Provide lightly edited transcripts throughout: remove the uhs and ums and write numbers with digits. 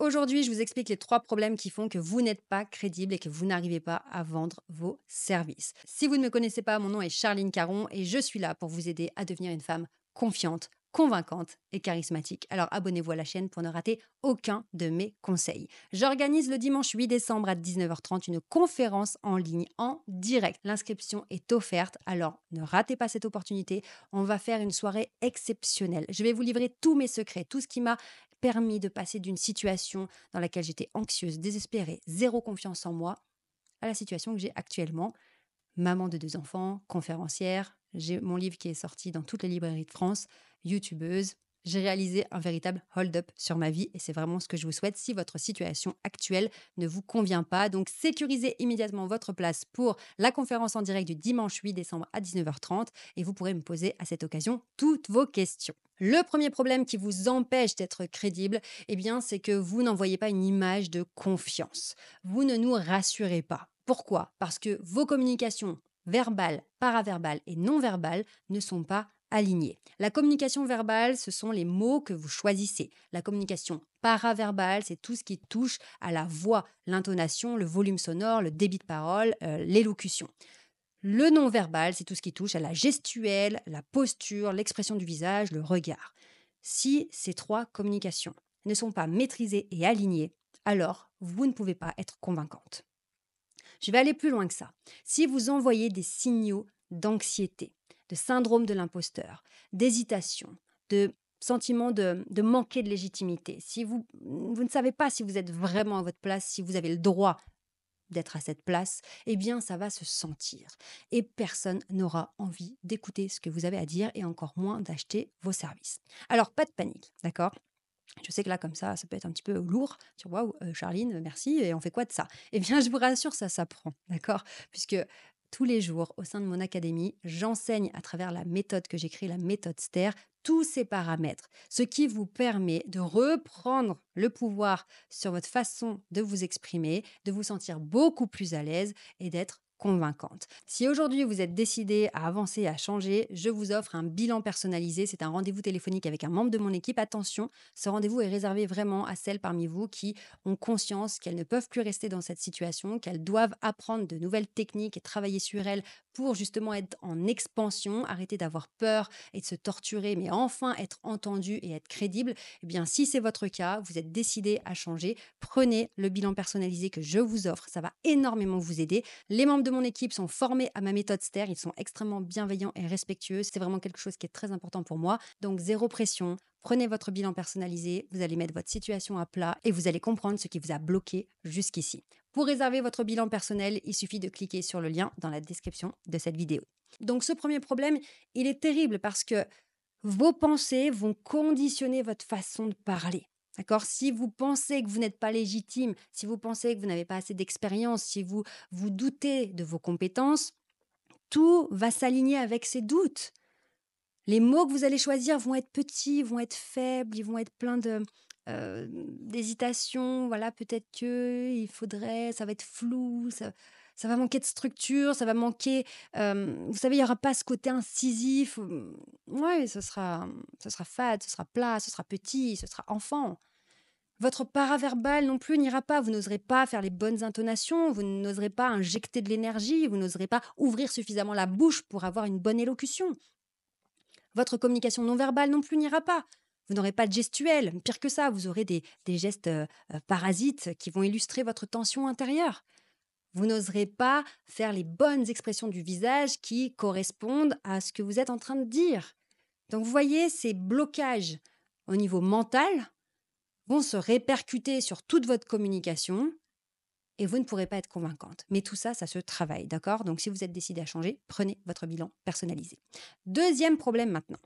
Aujourd'hui, je vous explique les 3 problèmes qui font que vous n'êtes pas crédible et que vous n'arrivez pas à vendre vos services. Si vous ne me connaissez pas, mon nom est Charline Caron et je suis là pour vous aider à devenir une femme confiante, convaincante et charismatique. Alors abonnez-vous à la chaîne pour ne rater aucun de mes conseils. J'organise le dimanche 8 décembre à 19h30 une conférence en ligne en direct. L'inscription est offerte, alors ne ratez pas cette opportunité. On va faire une soirée exceptionnelle. Je vais vous livrer tous mes secrets, tout ce qui m'a permis de passer d'une situation dans laquelle j'étais anxieuse, désespérée, zéro confiance en moi, à la situation que j'ai actuellement. Maman de 2 enfants, conférencière, j'ai mon livre qui est sorti dans toutes les librairies de France, youtubeuse. J'ai réalisé un véritable hold-up sur ma vie et c'est vraiment ce que je vous souhaite si votre situation actuelle ne vous convient pas. Donc sécurisez immédiatement votre place pour la conférence en direct du dimanche 8 décembre à 19h30 et vous pourrez me poser à cette occasion toutes vos questions. Le premier problème qui vous empêche d'être crédible, eh bien, c'est que vous n'envoyez pas une image de confiance. Vous ne nous rassurez pas. Pourquoi? Parce que vos communications verbales, paraverbales et non verbales ne sont pas alignées. La communication verbale, ce sont les mots que vous choisissez. La communication paraverbale, c'est tout ce qui touche à la voix, l'intonation, le volume sonore, le débit de parole, l'élocution. Le non-verbal, c'est tout ce qui touche à la gestuelle, la posture, l'expression du visage, le regard. Si ces 3 communications ne sont pas maîtrisées et alignées, alors vous ne pouvez pas être convaincante. Je vais aller plus loin que ça. Si vous envoyez des signaux d'anxiété, de syndrome de l'imposteur, d'hésitation, de sentiment de manquer de légitimité, si vous ne savez pas si vous êtes vraiment à votre place, si vous avez le droit d'être à cette place, eh bien, ça va se sentir. Et personne n'aura envie d'écouter ce que vous avez à dire et encore moins d'acheter vos services. Alors, pas de panique, d'accord? Je sais que là, comme ça peut être un petit peu lourd. Tu vois, waouh, Charline, merci. Et on fait quoi de ça? Eh bien, je vous rassure, ça s'apprend, d'accord? Puisque tous les jours, au sein de mon académie, j'enseigne à travers la méthode que j'ai créée, la méthode STER, tous ces paramètres, ce qui vous permet de reprendre le pouvoir sur votre façon de vous exprimer, de vous sentir beaucoup plus à l'aise et d'être convaincante. Si aujourd'hui vous êtes décidé à avancer, à changer, je vous offre un bilan personnalisé. C'est un rendez-vous téléphonique avec un membre de mon équipe. Attention, ce rendez-vous est réservé vraiment à celles parmi vous qui ont conscience qu'elles ne peuvent plus rester dans cette situation, qu'elles doivent apprendre de nouvelles techniques et travailler sur elles pour justement être en expansion, arrêter d'avoir peur et de se torturer, mais enfin être entendu et être crédible. Eh bien, si c'est votre cas, vous êtes décidé à changer, prenez le bilan personnalisé que je vous offre. Ça va énormément vous aider. Les membres de mon équipe sont formés à ma méthode STER. Ils sont extrêmement bienveillants et respectueux. C'est vraiment quelque chose qui est très important pour moi. Donc, zéro pression. Prenez votre bilan personnalisé, vous allez mettre votre situation à plat et vous allez comprendre ce qui vous a bloqué jusqu'ici. Pour réserver votre bilan personnel, il suffit de cliquer sur le lien dans la description de cette vidéo. Donc ce premier problème, il est terrible parce que vos pensées vont conditionner votre façon de parler. D'accord? Si vous pensez que vous n'êtes pas légitime, si vous pensez que vous n'avez pas assez d'expérience, si vous doutez de vos compétences, tout va s'aligner avec ces doutes. Les mots que vous allez choisir vont être petits, vont être faibles, ils vont être pleins d'hésitation. Voilà, peut-être que il faudrait, ça va être flou, ça va manquer de structure, ça va manquer, vous savez, il y aura pas ce côté incisif. Ouais, ce sera fade, ce sera plat, ce sera petit, ce sera enfant. Votre paraverbal non plus n'ira pas. Vous n'oserez pas faire les bonnes intonations, vous n'oserez pas injecter de l'énergie, vous n'oserez pas ouvrir suffisamment la bouche pour avoir une bonne élocution. Votre communication non verbale non plus n'ira pas. Vous n'aurez pas de gestuelle. Pire que ça, vous aurez des gestes parasites qui vont illustrer votre tension intérieure. Vous n'oserez pas faire les bonnes expressions du visage qui correspondent à ce que vous êtes en train de dire. Donc vous voyez, ces blocages au niveau mental vont se répercuter sur toute votre communication et vous ne pourrez pas être convaincante. Mais tout ça, ça se travaille, d'accord? Donc si vous êtes décidé à changer, prenez votre bilan personnalisé. Deuxième problème maintenant.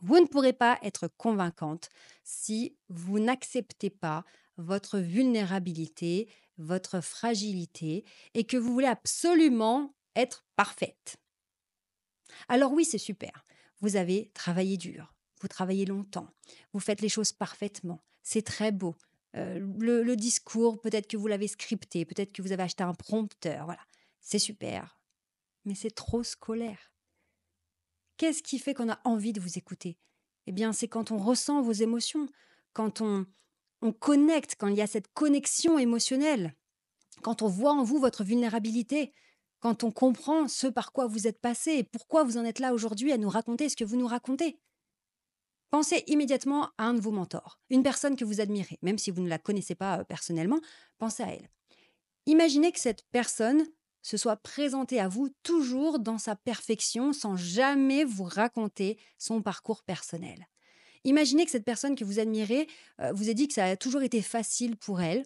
Vous ne pourrez pas être convaincante si vous n'acceptez pas votre vulnérabilité, votre fragilité et que vous voulez absolument être parfaite. Alors oui, c'est super. Vous avez travaillé dur, vous travaillez longtemps, vous faites les choses parfaitement. C'est très beau. Le discours, peut-être que vous l'avez scripté, peut-être que vous avez acheté un prompteur. Voilà, c'est super. Mais c'est trop scolaire. Qu'est-ce qui fait qu'on a envie de vous écouter? Eh bien, c'est quand on ressent vos émotions, quand on connecte, quand il y a cette connexion émotionnelle, quand on voit en vous votre vulnérabilité, quand on comprend ce par quoi vous êtes passé et pourquoi vous en êtes là aujourd'hui à nous raconter ce que vous nous racontez. Pensez immédiatement à un de vos mentors, une personne que vous admirez, même si vous ne la connaissez pas personnellement, pensez à elle. Imaginez que cette personne se soit présentée à vous toujours dans sa perfection sans jamais vous raconter son parcours personnel. Imaginez que cette personne que vous admirez vous ait dit que ça a toujours été facile pour elle,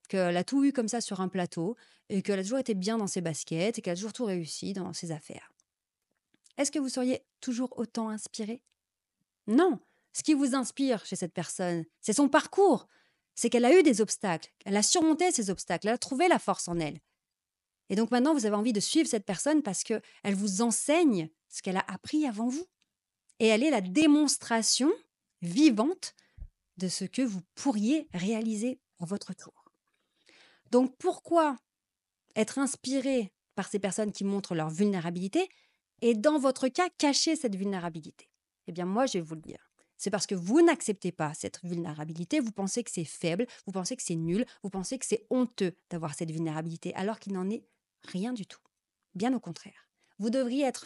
qu'elle a tout eu comme ça sur un plateau et qu'elle a toujours été bien dans ses baskets et qu'elle a toujours tout réussi dans ses affaires. Est-ce que vous seriez toujours autant inspiré? Non. Ce qui vous inspire chez cette personne, c'est son parcours. C'est qu'elle a eu des obstacles, elle a surmonté ces obstacles, elle a trouvé la force en elle. Et donc maintenant, vous avez envie de suivre cette personne parce qu'elle vous enseigne ce qu'elle a appris avant vous. Et elle est la démonstration vivante de ce que vous pourriez réaliser à votre tour. Donc pourquoi être inspiré par ces personnes qui montrent leur vulnérabilité et dans votre cas, cacher cette vulnérabilité? Eh bien moi, je vais vous le dire. C'est parce que vous n'acceptez pas cette vulnérabilité, vous pensez que c'est faible, vous pensez que c'est nul, vous pensez que c'est honteux d'avoir cette vulnérabilité, alors qu'il n'en est rien du tout. Bien au contraire. Vous devriez être,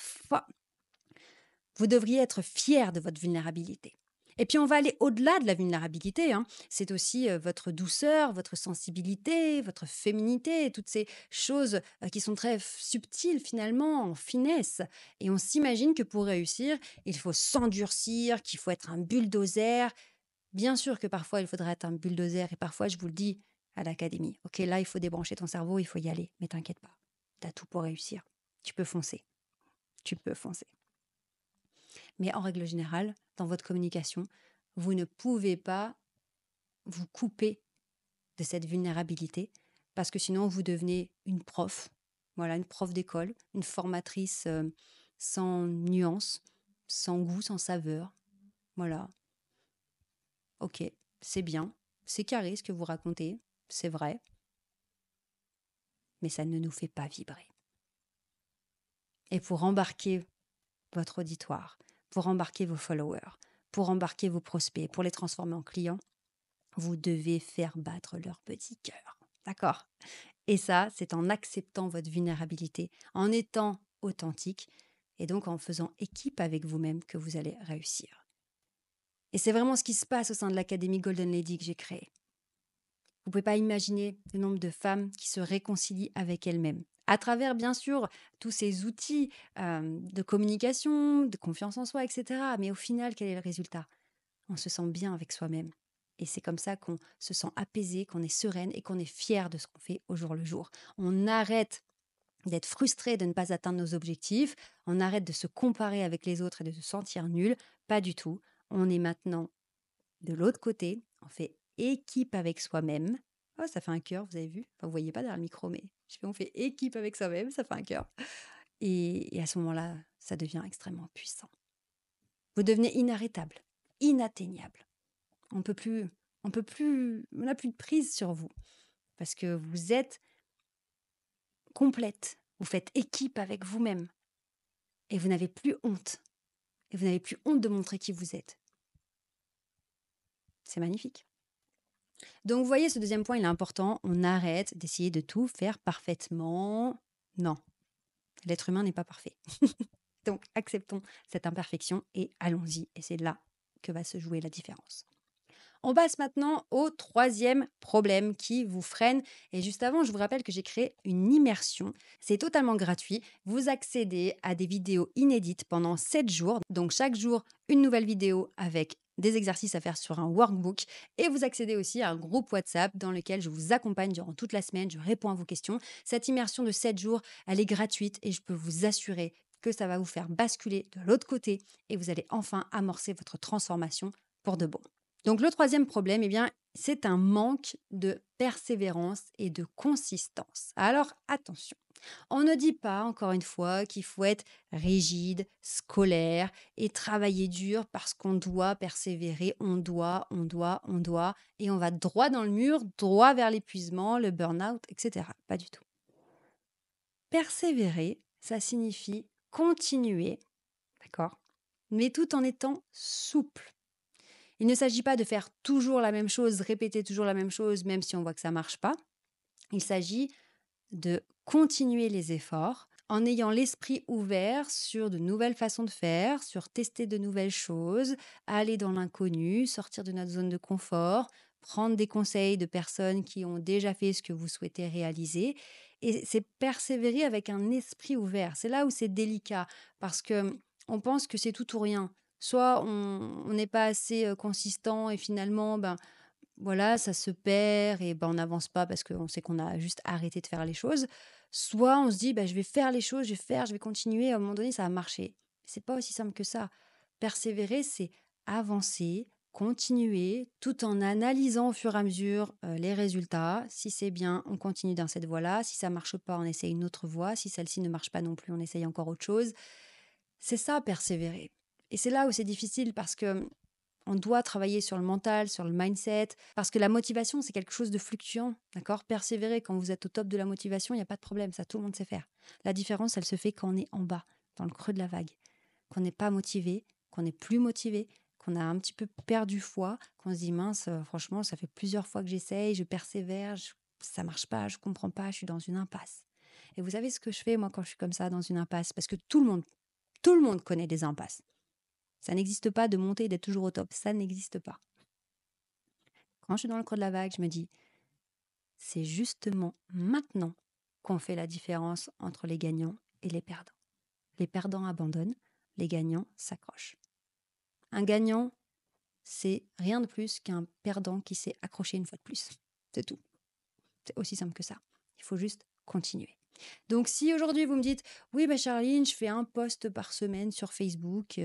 vous devriez être fier de votre vulnérabilité. Et puis on va aller au-delà de la vulnérabilité. C'est aussi votre douceur, votre sensibilité, votre féminité, toutes ces choses qui sont très subtiles finalement, en finesse. Et on s'imagine que pour réussir, il faut s'endurcir, qu'il faut être un bulldozer. Bien sûr que parfois il faudra être un bulldozer et parfois je vous le dis à l'académie. Ok, là il faut débrancher ton cerveau, il faut y aller. Mais t'inquiète pas, t'as tout pour réussir. Tu peux foncer. Tu peux foncer. Mais en règle générale, dans votre communication, vous ne pouvez pas vous couper de cette vulnérabilité parce que sinon vous devenez une prof, voilà, une prof d'école, une formatrice sans nuance, sans goût, sans saveur. Voilà. Ok, c'est bien, c'est carré ce que vous racontez, c'est vrai, mais ça ne nous fait pas vibrer. Et pour embarquer votre auditoire, pour embarquer vos followers, pour embarquer vos prospects, pour les transformer en clients, vous devez faire battre leur petit cœur. D'accord? Et ça, c'est en acceptant votre vulnérabilité, en étant authentique et donc en faisant équipe avec vous-même que vous allez réussir. Et c'est vraiment ce qui se passe au sein de l'Académie Golden Lady que j'ai créée. Vous ne pouvez pas imaginer le nombre de femmes qui se réconcilient avec elles-mêmes. À travers, bien sûr, tous ces outils de communication, de confiance en soi, etc. Mais au final, quel est le résultat? On se sent bien avec soi-même. Et c'est comme ça qu'on se sent apaisé, qu'on est sereine et qu'on est fier de ce qu'on fait au jour le jour. On arrête d'être frustré de ne pas atteindre nos objectifs, on arrête de se comparer avec les autres et de se sentir nul. Pas du tout. On est maintenant de l'autre côté, on fait équipe avec soi-même. Oh, ça fait un cœur, vous avez vu? Enfin, vous voyez pas derrière le micro, mais on fait équipe avec soi-même, ça fait un cœur. Et à ce moment-là, ça devient extrêmement puissant. Vous devenez inarrêtable, inatteignable. On peut plus, on n'a plus de prise sur vous parce que vous êtes complète. Vous faites équipe avec vous-même et vous n'avez plus honte. Et vous n'avez plus honte de montrer qui vous êtes. C'est magnifique. Donc, vous voyez, ce deuxième point, il est important. On arrête d'essayer de tout faire parfaitement. Non, l'être humain n'est pas parfait. Donc, acceptons cette imperfection et allons-y. Et c'est là que va se jouer la différence. On passe maintenant au troisième problème qui vous freine. Et juste avant, je vous rappelle que j'ai créé une immersion. C'est totalement gratuit. Vous accédez à des vidéos inédites pendant 7 jours. Donc chaque jour, une nouvelle vidéo avec des exercices à faire sur un workbook. Et vous accédez aussi à un groupe WhatsApp dans lequel je vous accompagne durant toute la semaine. Je réponds à vos questions. Cette immersion de 7 jours, elle est gratuite et je peux vous assurer que ça va vous faire basculer de l'autre côté et vous allez enfin amorcer votre transformation pour de bon. Donc le troisième problème, eh bien, c'est un manque de persévérance et de consistance. Alors attention, on ne dit pas, encore une fois, qu'il faut être rigide, scolaire et travailler dur parce qu'on doit persévérer, on doit, et on va droit dans le mur, droit vers l'épuisement, le burn-out, etc. Pas du tout. Persévérer, ça signifie continuer, d'accord? Mais tout en étant souple. Il ne s'agit pas de faire toujours la même chose, répéter toujours la même chose, même si on voit que ça ne marche pas. Il s'agit de continuer les efforts en ayant l'esprit ouvert sur de nouvelles façons de faire, sur tester de nouvelles choses, aller dans l'inconnu, sortir de notre zone de confort, prendre des conseils de personnes qui ont déjà fait ce que vous souhaitez réaliser. Et c'est persévérer avec un esprit ouvert. C'est là où c'est délicat parce que on pense que c'est tout ou rien. Soit on n'est pas assez consistant et finalement, voilà, ça se perd et on n'avance pas parce qu'on sait qu'on a juste arrêté de faire les choses. Soit on se dit: «Je vais faire les choses, je vais continuer, à un moment donné, ça va marcher». C'est pas aussi simple que ça. Persévérer, c'est avancer, continuer, tout en analysant au fur et à mesure, les résultats. Si c'est bien, on continue dans cette voie-là. Si ça marche pas, on essaye une autre voie. Si celle-ci ne marche pas non plus, on essaye encore autre chose. C'est ça, persévérer. Et c'est là où c'est difficile parce que on doit travailler sur le mental, sur le mindset, parce que la motivation, c'est quelque chose de fluctuant, d'accord? Persévérer quand vous êtes au top de la motivation, il n'y a pas de problème, ça tout le monde sait faire. La différence, elle se fait quand on est en bas, dans le creux de la vague, qu'on n'est pas motivé, qu'on n'est plus motivé, qu'on a un petit peu perdu foi, qu'on se dit mince, franchement, ça fait plusieurs fois que j'essaye, je persévère, ça marche pas, je comprends pas, je suis dans une impasse. Et vous savez ce que je fais moi quand je suis comme ça dans une impasse? Parce que tout le monde connaît des impasses. Ça n'existe pas de monter et d'être toujours au top. Ça n'existe pas. Quand je suis dans le creux de la vague, je me dis, c'est justement maintenant qu'on fait la différence entre les gagnants et les perdants. Les perdants abandonnent, les gagnants s'accrochent. Un gagnant, c'est rien de plus qu'un perdant qui s'est accroché une fois de plus. C'est tout. C'est aussi simple que ça. Il faut juste continuer. Donc si aujourd'hui vous me dites, oui Charline, je fais un post par semaine sur Facebook,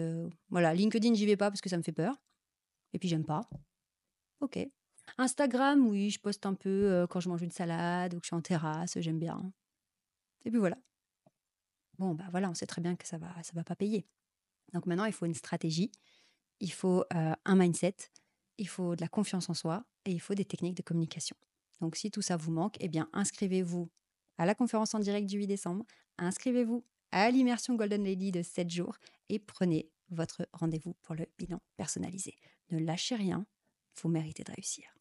voilà, LinkedIn, j'y vais pas parce que ça me fait peur. Et puis j'aime pas. Ok. Instagram, oui, je poste un peu quand je mange une salade ou que je suis en terrasse, j'aime bien. Et puis voilà. Bon, voilà, on sait très bien que ça va pas payer. Donc maintenant, il faut une stratégie, il faut un mindset, il faut de la confiance en soi et il faut des techniques de communication. Donc si tout ça vous manque, eh bien inscrivez-vous à la conférence en direct du 8 décembre, inscrivez-vous à l'immersion Golden Lady de 7 jours et prenez votre rendez-vous pour le bilan personnalisé. Ne lâchez rien, vous méritez de réussir.